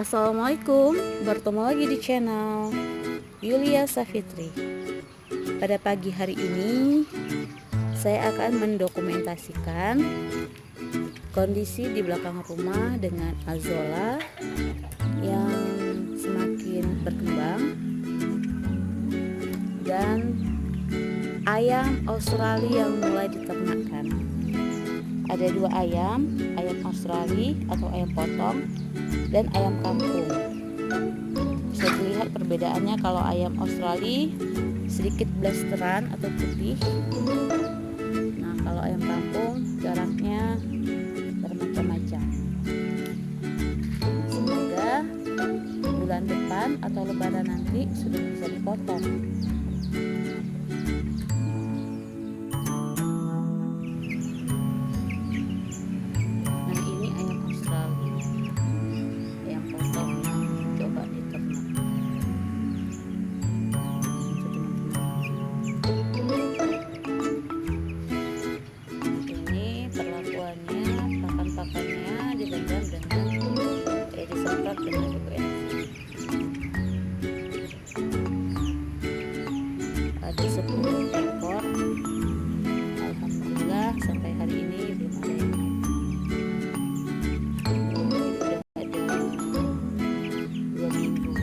Assalamualaikum, bertemu lagi di channel Yulia Safitri. Pada pagi hari ini saya akan mendokumentasikan kondisi di belakang rumah dengan azolla yang semakin berkembang dan ayam Australia yang mulai diternakkan. Ada dua ayam Australia atau ayam potong dan ayam kampung. Bisa dilihat perbedaannya, kalau ayam Australia sedikit blasteran atau putih. Nah, kalau ayam kampung jaraknya bermacam-macam. Semoga bulan depan atau lebaran nanti sudah bisa dipotong. Pakannya direndam dengan disemprot dengan BBM. Ada 10 ekor. Alhamdulillah sampai hari ini belum ada yang mati. Sudah ada 2 minggu.